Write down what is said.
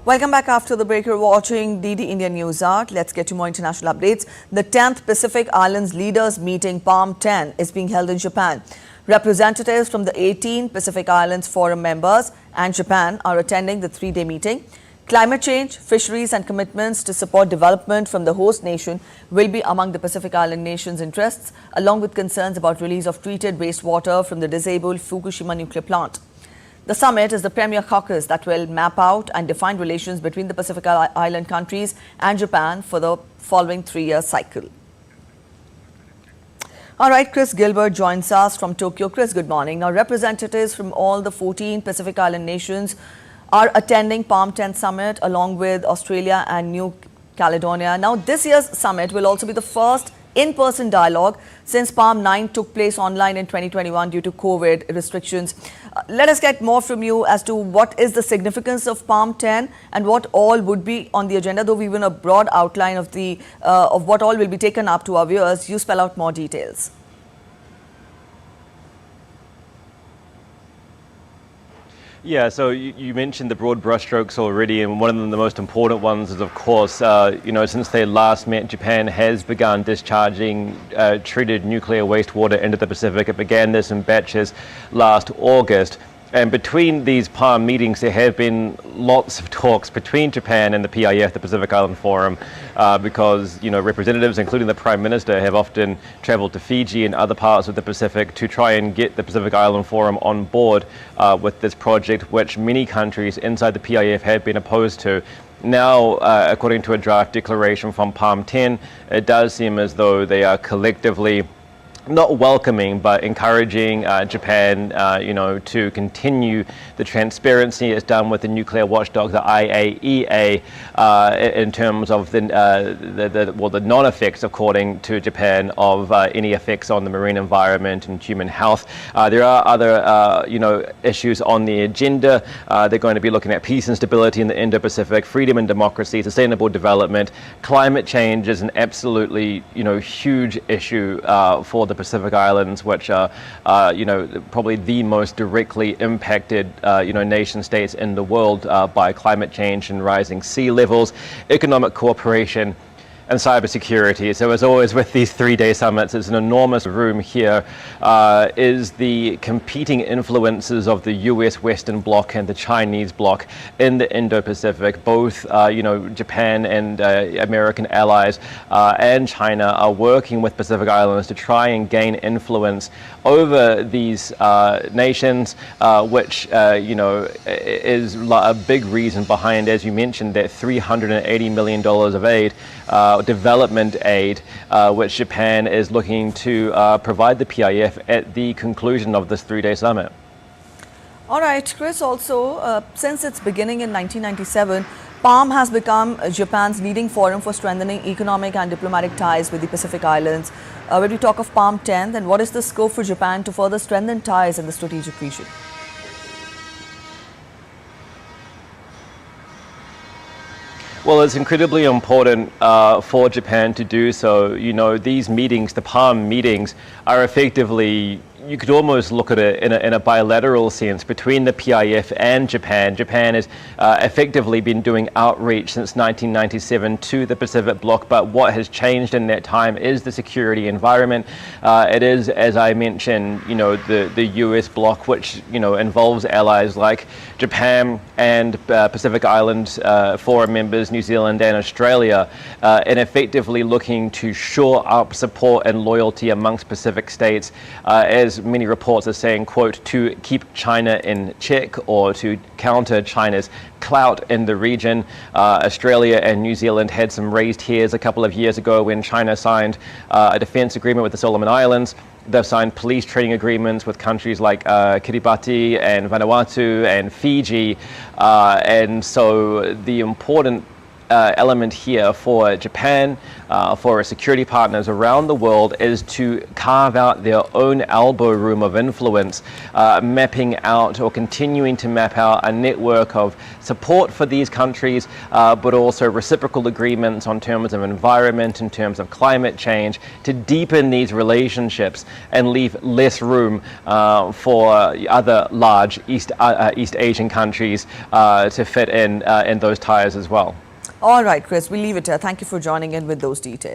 Welcome back after the break. You're watching DD India News Hour. Let's get to more international updates. The 10th Pacific Islands Leaders Meeting, Palm 10, is being held in Japan. Representatives from the 18 Pacific Islands Forum members and Japan are attending the three-day meeting. Climate change, fisheries and commitments to support development from the host nation will be among the Pacific Island nations' interests, along with concerns about release of treated wastewater from the disabled Fukushima nuclear plant. The summit is the premier caucus that will map out and define relations between the Pacific Island countries and Japan for the following three-year cycle. All right, Chris Gilbert joins us from Tokyo. Chris, good morning. Now, representatives from all the 14 Pacific Island nations are attending Palm 10 summit along with Australia and New Caledonia. Now, this year's summit will also be the first in-person dialogue since Palm 9 took place online in 2021 due to COVID restrictions. Let us get more from you as to what is the significance of Palm 10 and what all would be on the agenda. Though we've given a broad outline of what all will be taken up to our viewers, you spell out more details. Yeah, so you mentioned the broad brushstrokes already, and one of the most important ones is, of course, since they last met, Japan has begun discharging treated nuclear wastewater into the Pacific. It began this in batches last August. And between these Palm meetings, there have been lots of talks between Japan and the PIF, the Pacific Island Forum, because representatives, including the Prime Minister, have often traveled to Fiji and other parts of the Pacific to try and get the Pacific Island Forum on board with this project, which many countries inside the PIF have been opposed to. Now, according to a draft declaration from Palm 10, it does seem as though they are collectively not welcoming, but encouraging Japan, to continue the transparency it's done with the nuclear watchdog, the IAEA, in terms of the non-effects, according to Japan, of any effects on the marine environment and human health. There are other, issues on the agenda. They're going to be looking at peace and stability in the Indo-Pacific, freedom and democracy, sustainable development. Climate change is an absolutely, huge issue for the Pacific Islands, which are, probably the most directly impacted, nation states in the world by climate change and rising sea levels, economic cooperation, and cybersecurity. So as always with these three-day summits, it's an enormous room here. Is the competing influences of the US Western Bloc and the Chinese Bloc in the Indo-Pacific. Both, Japan and American allies and China are working with Pacific Islands to try and gain influence over these nations, which, is a big reason behind, as you mentioned, that $380 million of aid, development aid, which Japan is looking to provide the PIF at the conclusion of this three-day summit. All right, Chris, also, since its beginning in 1997, Palm has become Japan's leading forum for strengthening economic and diplomatic ties with the Pacific Islands. When we talk of Palm 10, then what is the scope for Japan to further strengthen ties in the strategic region? Well, it's incredibly important for Japan to do so. These meetings, the Palm meetings, are effectively, you could almost look at it in a bilateral sense between the PIF and Japan. Japan has effectively been doing outreach since 1997 to the Pacific Bloc, but what has changed in that time is the security environment. It is, as I mentioned, the US Bloc, which, involves allies like Japan and Pacific Island Forum members, New Zealand and Australia, and effectively looking to shore up support and loyalty amongst Pacific states, as many reports are saying, quote, to keep China in check or to counter China's clout in the region. Australia and New Zealand had some raised hairs a couple of years ago when China signed a defense agreement with the Solomon Islands. They've signed police training agreements with countries like Kiribati and Vanuatu and Fiji. And so the important element here for Japan, for our security partners around the world, is to carve out their own elbow room of influence, mapping out or continuing to map out a network of support for these countries, but also reciprocal agreements on terms of environment, in terms of climate change, to deepen these relationships and leave less room for other large East Asian countries to fit in those ties as well. All right, Chris, we'll leave it here. Thank you for joining in with those details.